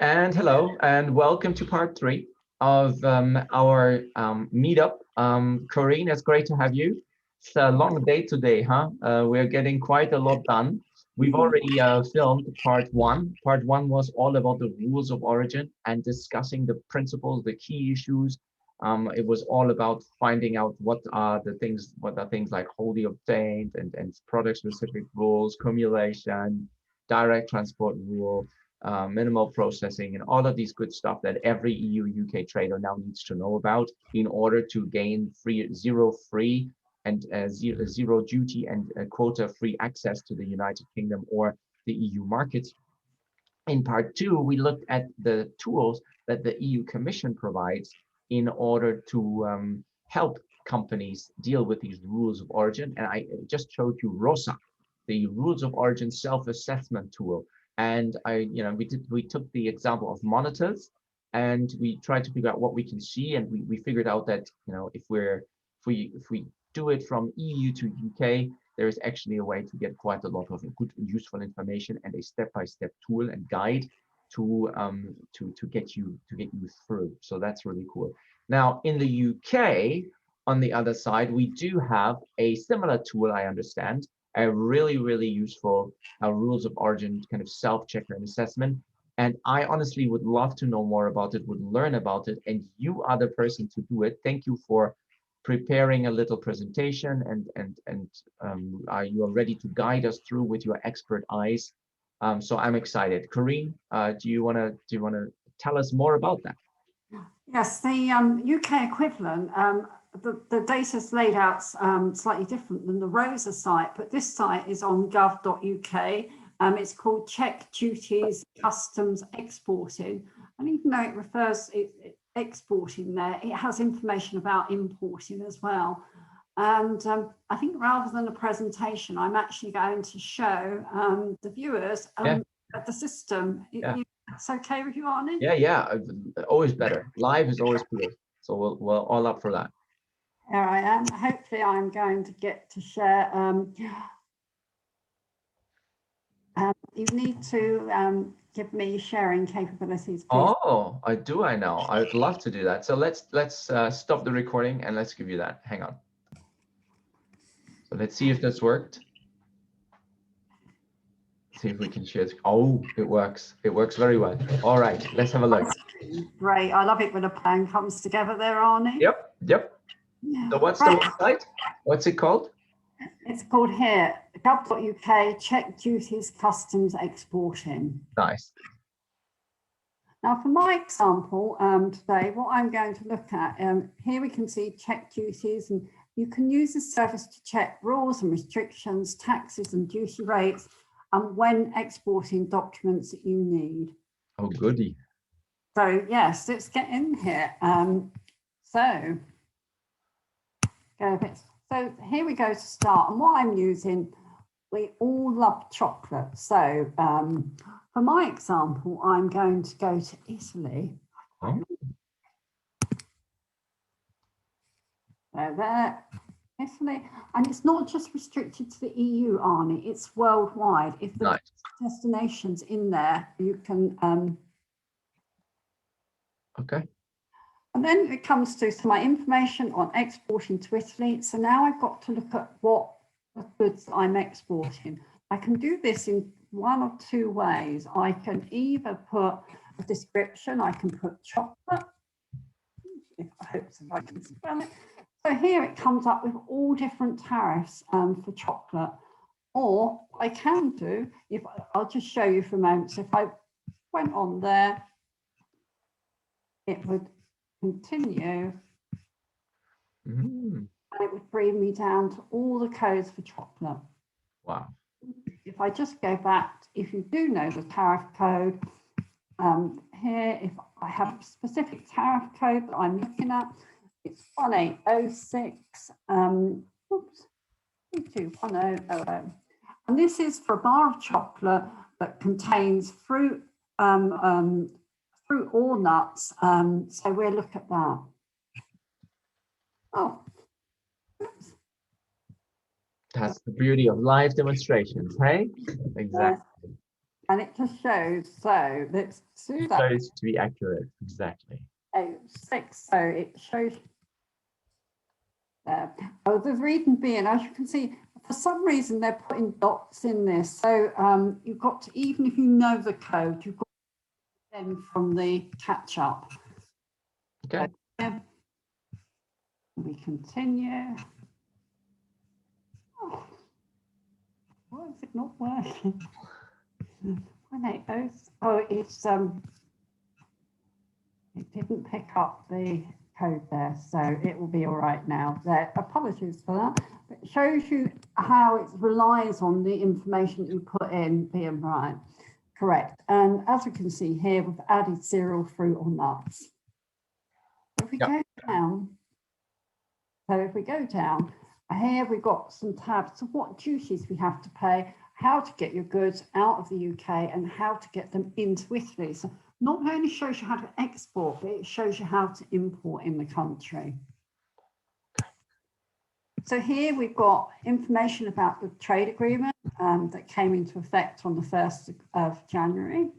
And hello, and welcome to part three of our meetup. Corinne, it's great to have you. It's a long day today, huh? We're getting quite a lot done. We've already filmed part one. Part one was all about the rules of origin and discussing the principles, the key issues. It was all about finding out what are things like wholly obtained and product-specific rules, cumulation, direct transport rule, minimal processing, and all of these good stuff that every EU UK trader now needs to know about in order to gain zero free and zero duty and quota free access to the United Kingdom or the EU markets. In part two, we looked at the tools that the EU Commission provides in order to help companies deal with these rules of origin. And I just showed you ROSA, the rules of origin self-assessment tool. And we took the example of monitors, and we tried to figure out what we can see, and we figured out that if we do it from EU to UK, there is actually a way to get quite a lot of good and useful information and a step-by-step tool and guide to get you through. So that's really cool. Now in the UK, on the other side, we do have a similar tool, I understand, a really useful rules of origin kind of self-checker and assessment. And I honestly would love to know more about it, would learn about it, and you are the person to do it. Thank you for preparing a little presentation, and you are ready to guide us through with your expert eyes. So I'm excited. Corinne, do you wanna tell us more about that? Yes, the UK equivalent, the data is laid out slightly different than the ROSA site, but this site is on gov.uk. It's called Check Duties Customs Exporting, and even though it refers exporting there, it has information about importing as well. And I think rather than a presentation, I'm actually going to show the viewers the system. It's okay with you, Arne? Yeah, always better. Live is always cool. So we're all up for that. Here I am. Hopefully I'm going to get to share. You need to give me sharing capabilities, please. Oh, I know. I would love to do that. So let's stop the recording and let's give you that. Hang on. So let's see if this worked. See if we can share. Oh, it works. It works very well. All right, let's have a look. Great. I love it when a plan comes together there, Arne. Yep. Yeah. So what's the website? What's it called? It's called here, gov.uk, Check Duties Customs Exporting. Nice. Now, for my example today, what I'm going to look at, here we can see check duties, and you can use this service to check rules and restrictions, taxes and duty rates, and when exporting documents that you need. Oh, goody. So yes, let's get in here. So here we go to start, and what I'm using, we all love chocolate. So for my example, I'm going to go to Italy. Oh. So there, Italy, and it's not just restricted to the EU, Arne, it's worldwide. If the destinations in there, you can okay. And then it comes to my information on exporting to Italy. So now I've got to look at what goods I'm exporting. I can do this in one of two ways. I can either put a description, I can put chocolate. I hope so I can spell it. So here it comes up with all different tariffs for chocolate. Or I can do, I'll just show you for a moment. So if I went on there, it would continue, and it would bring me down to all the codes for chocolate. Wow. If I just go back, if you do know the tariff code, here, if I have a specific tariff code that I'm looking at, it's 1806, oops, 221000. And this is for a bar of chocolate that contains fruit, fruit or nuts, so we'll look at that. Oh, oops. That's the beauty of live demonstrations, hey? Exactly. And it just shows, so let's do that. Supposed to be accurate, exactly. 6, so it shows there. Oh, the reason being, as you can see, for some reason they're putting dots in this. So you've got to, even if you know the code, you've got to them from the catch up. Okay. So, we continue. Oh, why is it not working? Oh, it's it didn't pick up the code there, so it will be all right now. There, apologies for that. But it shows you how it relies on the information that you put in being right, correct. And as we can see here, we've added cereal, fruit, or nuts. If we go down, so if we go down, here we've got some tabs. So what duties we have to pay, how to get your goods out of the UK, and how to get them into Italy. So not only shows you how to export, but it shows you how to import in the country. So here we've got information about the trade agreement that came into effect on the 1st of January,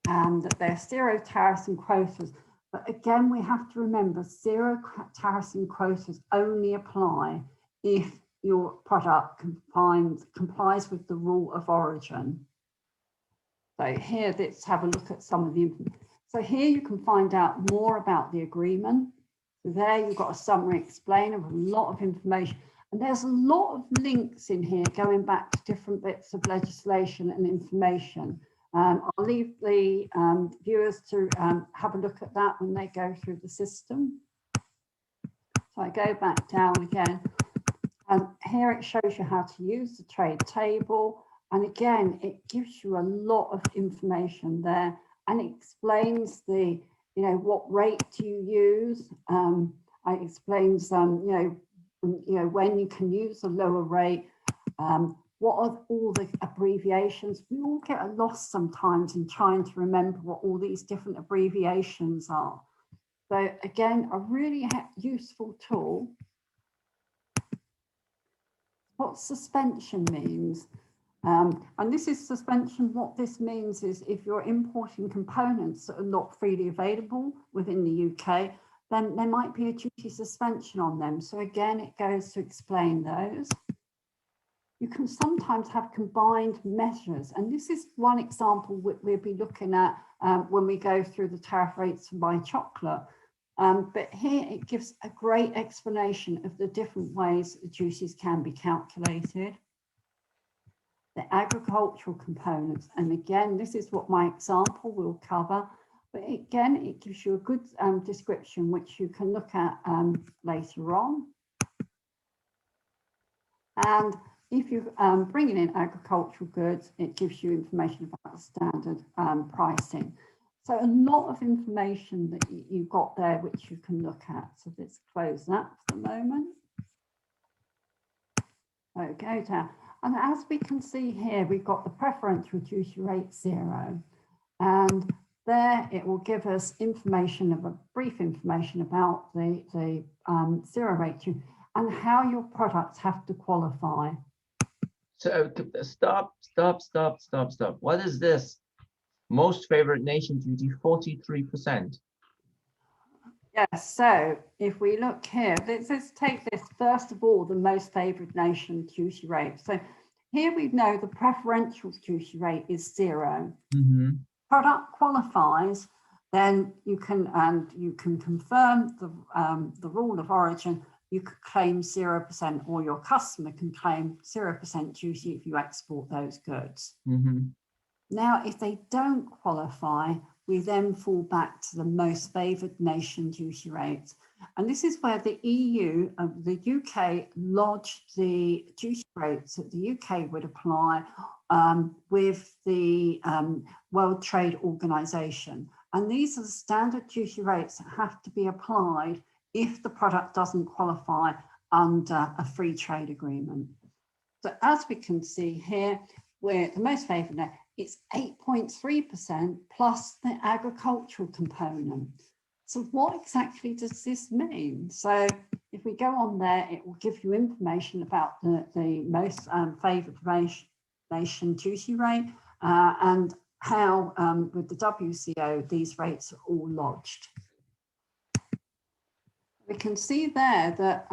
and that there are 0 tariffs and quotas. But again, we have to remember 0 tariffs and quotas only apply if your product complies with the rule of origin. So here, let's have a look at some of the information. So here you can find out more about the agreement. So there you've got a summary explainer with a lot of information. And there's a lot of links in here going back to different bits of legislation and information. I'll leave the viewers to have a look at that when they go through the system. So I go back down again. And here it shows you how to use the trade table. And again, it gives you a lot of information there, and it explains the, what rate do you use. It explains, when you can use a lower rate. What are all the abbreviations? We all get lost sometimes in trying to remember what all these different abbreviations are. So again, a really useful tool. What suspension means. And this is suspension. What this means is if you're importing components that are not freely available within the UK, then there might be a duty suspension on them. So again, it goes to explain those. You can sometimes have combined measures. And this is one example we'll be looking at when we go through the tariff rates for my chocolate. But here it gives a great explanation of the different ways the duties can be calculated. The agricultural components, and again, this is what my example will cover, but again, it gives you a good description which you can look at later on. And if you're bringing in agricultural goods, it gives you information about the standard pricing. So a lot of information that you've got there which you can look at. So let's close that for the moment. Okay, down. And as we can see here, we've got the preferential duty rate 0. And there it will give us information, brief information about the 0 rate duty and how your products have to qualify. So stop. What is this? Most favored nation duty, 43%. Yes, so if we look here, let's take this first of all, the most favoured nation duty rate. So here we know the preferential duty rate is 0. Mm-hmm. Product qualifies, then you can confirm the rule of origin. You could claim 0%, or your customer can claim 0% duty if you export those goods. Mm-hmm. Now, if they don't qualify, we then fall back to the most favoured nation duty rates. And this is where the EU, the UK, lodged the duty rates that the UK would apply with the World Trade Organization. And these are the standard duty rates that have to be applied if the product doesn't qualify under a free trade agreement. So as we can see here, we're the most favoured. It's 8.3% plus the agricultural component. So what exactly does this mean? So if we go on there, it will give you information about the most favoured nation duty rate, and how with the WCO these rates are all lodged. We can see there that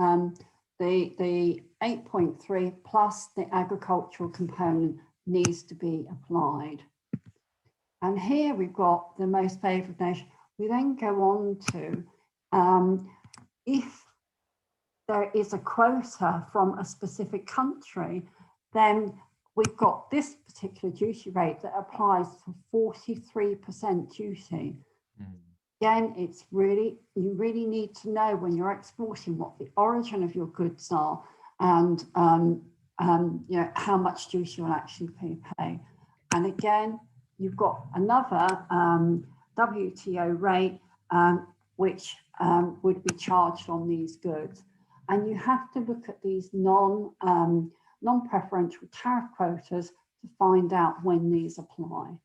the 8.3 plus the agricultural component needs to be applied. And here we've got the most favoured nation. We then go on to if there is a quota from a specific country, then we've got this particular duty rate that applies to 43% duty. Again, it's really, you really need to know when you're exporting what the origin of your goods are and you know, how much duty you'll actually pay. And again, you've got another WTO rate which would be charged on these goods. And you have to look at these non-preferential tariff quotas to find out when these apply.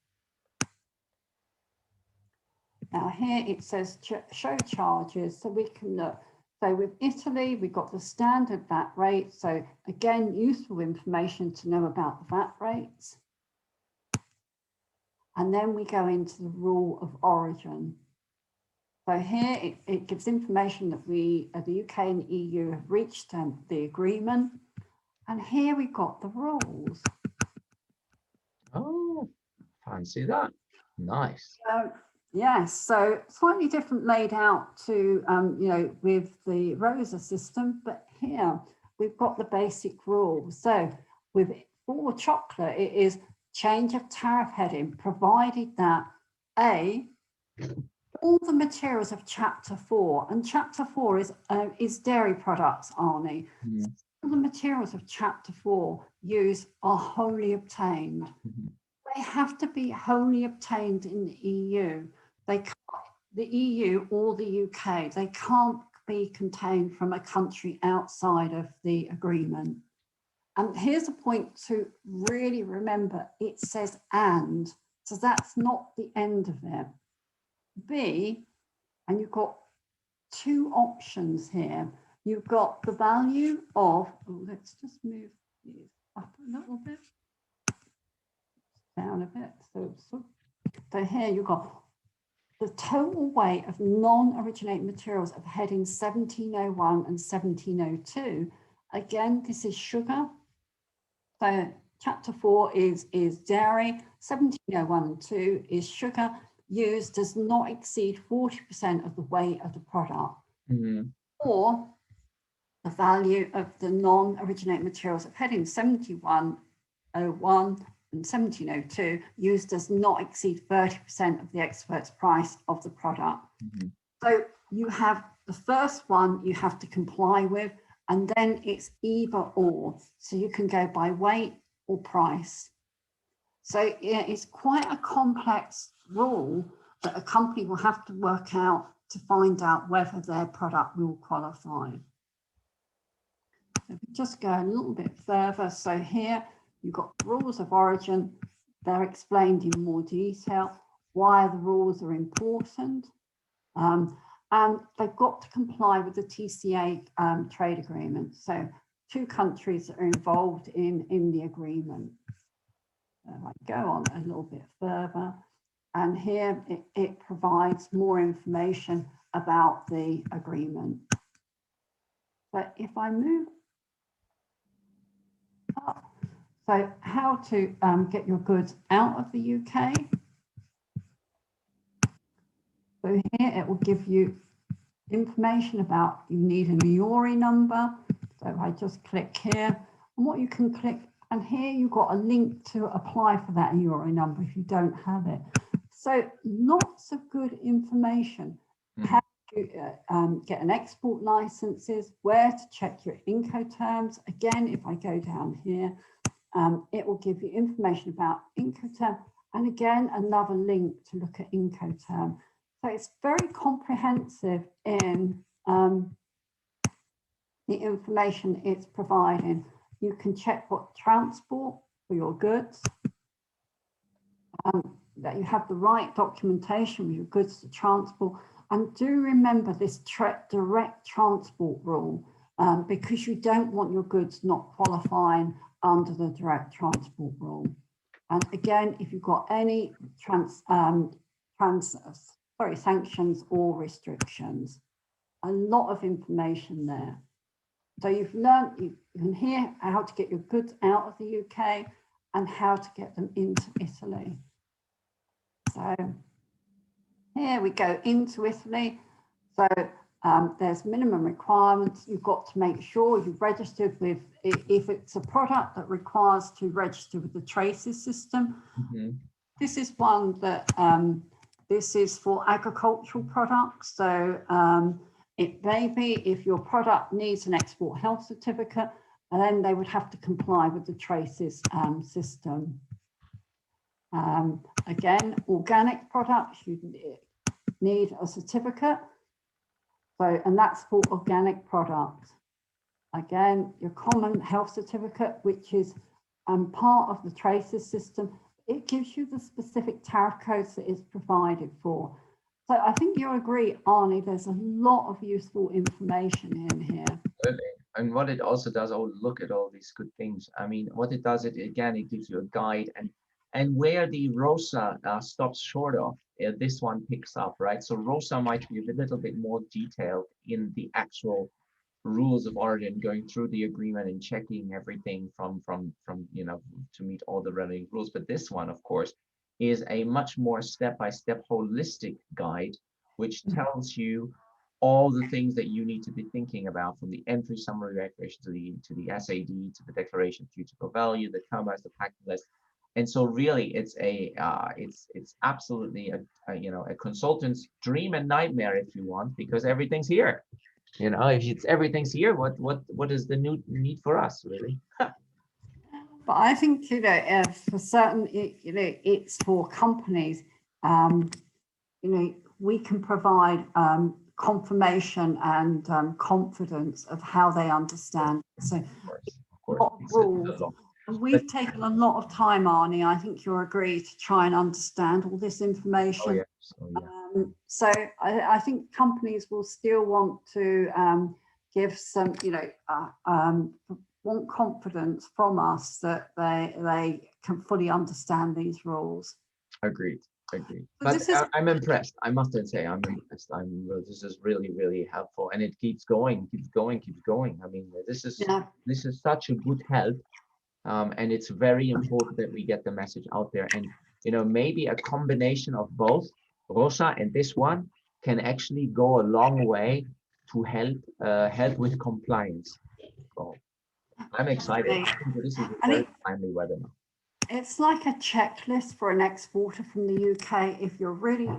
Now here it says show charges, so we can look. So with Italy, we've got the standard VAT rate. So again, useful information to know about the VAT rates. And then we go into the rule of origin. So here it gives information that we, the UK and EU have reached the agreement. And here we've got the rules. Oh, fancy that. Nice. Yes, so slightly different laid out to, you know, with the ROSA system, but here we've got the basic rules. So with for chocolate, it is change of tariff heading, provided that all the materials of Chapter 4, and Chapter 4 is dairy products, Arne. So all the materials of Chapter 4 used are wholly obtained. They have to be wholly obtained in the EU. They can't, the EU or the UK, they can't be contained from a country outside of the agreement. And here's a point to really remember, it says and, so that's not the end of it. B, and you've got two options here. You've got the value of, oh, let's just move these up a little bit, down a bit. So here you've got the total weight of non-originating materials of heading 1701 and 1702. Again, this is sugar. So Chapter 4 is dairy, 1701 and 2 is sugar. Used does not exceed 40% of the weight of the product. Or the value of the non-originating materials of heading 7101 and 1702 used does not exceed 30% of the export's price of the product. So you have the first one you have to comply with, and then it's either or. So you can go by weight or price. So yeah, it's quite a complex rule that a company will have to work out to find out whether their product will qualify. If we just go a little bit further, so here you've got rules of origin. They're explained in more detail why the rules are important. And they've got to comply with the TCA trade agreement. So 2 countries are involved in the agreement. I go on a little bit further, and here it provides more information about the agreement. But if I move up, so how to get your goods out of the UK. So here it will give you information about, you need an IORI number. So I just click here, and what you can click, and here you've got a link to apply for that IORI number if you don't have it. So lots of good information. How to get an export licenses, where to check your Incoterms. Again, if I go down here, it will give you information about Incoterm, and again, another link to look at Incoterm. So it's very comprehensive in the information it's providing. You can check what transport for your goods, that you have the right documentation with your goods to transport. And do remember this direct transport rule, because you don't want your goods not qualifying under the direct transport rule. And again, if you've got any sanctions or restrictions, a lot of information there. So you've learned, you can hear how to get your goods out of the UK and how to get them into Italy. So here we go into Italy. So there's minimum requirements. You've got to make sure you've registered with, if it's a product that requires to register with the traces system. This is one that, this is for agricultural products. So it may be if your product needs an export health certificate, and then they would have to comply with the traces system. Again, organic products, you need a certificate. So, and that's for organic products. Again, your common health certificate, which is part of the traces system, it gives you the specific tariff codes that it's provided for. So I think you'll agree, Arne, there's a lot of useful information in here. And what it also does, oh, look at all these good things. I mean, what it does, it gives you a guide, and where the ROSA stops short of, this one picks up, right? So ROSA might be a little bit more detailed in the actual rules of origin, going through the agreement and checking everything from you know, to meet all the relevant rules. But this one, of course, is a much more step-by-step holistic guide, which tells you all the things that you need to be thinking about, from the entry summary declaration to the SAD, to the declaration of future value, the commerce, the packing list. And so really it's a it's absolutely a you know, a consultant's dream and nightmare, if you want, because everything's here. You know, if it's everything's here, what is the new need for us, really? But I think, you know, for certain, you know, it's for companies, you know, we can provide confirmation and confidence of how they understand. So what rules, and we've taken a lot of time, Arne, I think you'll agree, to try and understand all this information. Oh, yes. Oh, yeah. So I think companies will still want to give some, you know, want confidence from us that they can fully understand these rules. Agreed. But I'm impressed. I must say, I'm impressed. This is really helpful, and it keeps going. I mean, this is such a good help, and it's very important that we get the message out there. And you know, maybe a combination of both ROSA and this one can actually go a long way to help with compliance. So I'm excited. I think this is a very timely webinar. It's like a checklist for an exporter from the UK. If you're really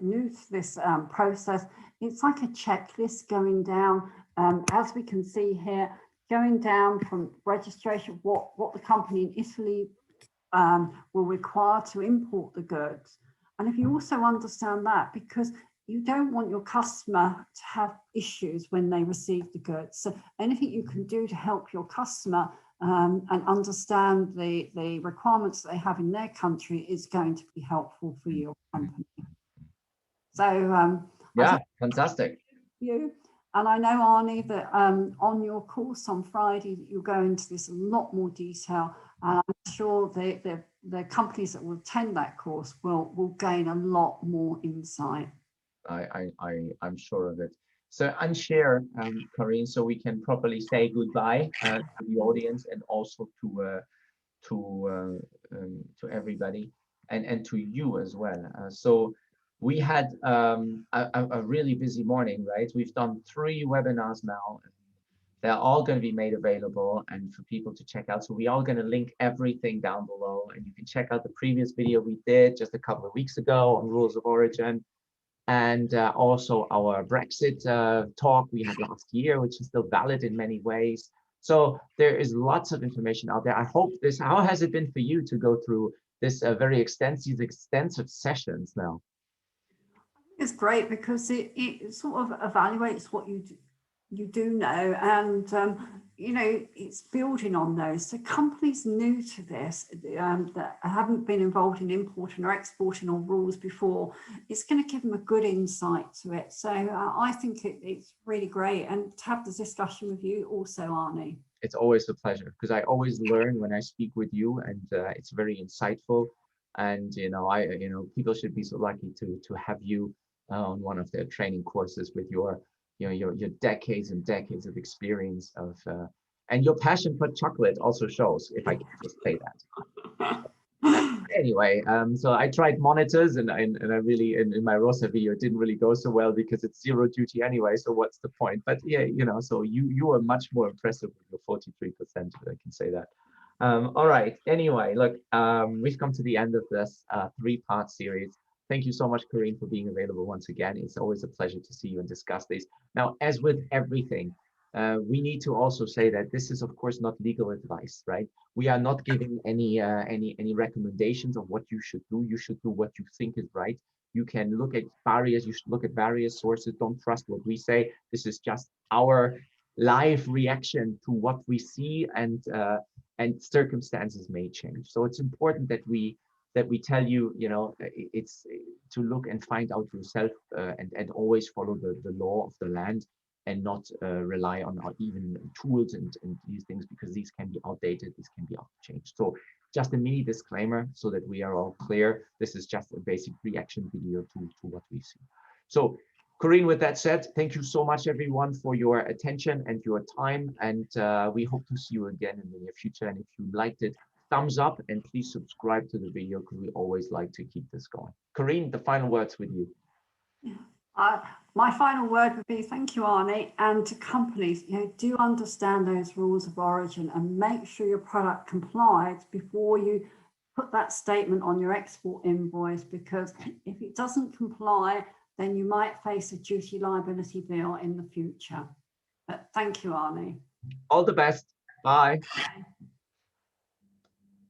new to this process, it's like a checklist going down, as we can see here, going down from registration, what the company in Italy will require to import the goods. And if you also understand that, because you don't want your customer to have issues when they receive the goods. So anything you can do to help your customer and understand the requirements they have in their country is going to be helpful for your company. So yeah, fantastic. You and I know, Arne, that on your course on Friday you'll go into this a lot more detail, and I'm sure the companies that will attend that course will gain a lot more insight. I'm sure of it. So unshare, Corinne, so we can properly say goodbye to the audience, and also to everybody, and to you as well. So we had a really busy morning, right? We've done 3 webinars now. They're all going to be made available and for people to check out. So we are going to link everything down below, and you can check out the previous video we did just a couple of weeks ago on rules of origin. And also our Brexit talk we had last year, which is still valid in many ways. So there is lots of information out there. I hope this, how has it been for you to go through this very extensive sessions now? It's great because it sort of evaluates what you do know, and you know, it's building on those. So companies new to this that haven't been involved in importing or exporting or rules before, it's going to give them a good insight to it. So I think it's really great, and to have this discussion with you also, Arne. It's always a pleasure because I always learn when I speak with you, and it's very insightful. And people should be so lucky to have you on one of their training courses with your your decades and decades of experience of and your passion for chocolate also shows, if I can just say that. Anyway, so I tried monitors, and I really in my ROSA video it didn't really go so well because it's zero duty anyway. So what's the point? But yeah, so you are much more impressive with your 43%. I can say that. All right. Anyway, look, we've come to the end of this three-part series. Thank you so much, Corinne, for being available once again. It's always a pleasure to see you and discuss these. Now, as with everything, we need to also say that this is, of course, not legal advice, right? We are not giving any recommendations of what you should do. You should do what you think is right. You can look at barriers. You should look at various sources. Don't trust what we say. This is just our live reaction to what we see, and circumstances may change. So it's important that we tell you, it's to look and find out yourself, and always follow the law of the land, and not rely on even tools and these things, because these can be outdated, these can be changed. So just a mini disclaimer so that we are all clear. This is just a basic reaction video to what we see. So Corinne, with that said, thank you so much, everyone, for your attention and your time. And we hope to see you again in the near future. And if you liked it, thumbs up, and please subscribe to the video, because we always like to keep this going. Corinne, the final words with you. My final word would be thank you, Arne, and to companies, do understand those rules of origin and make sure your product complies before you put that statement on your export invoice, because if it doesn't comply, then you might face a duty liability bill in the future. But thank you, Arne. All the best. Bye. Bye.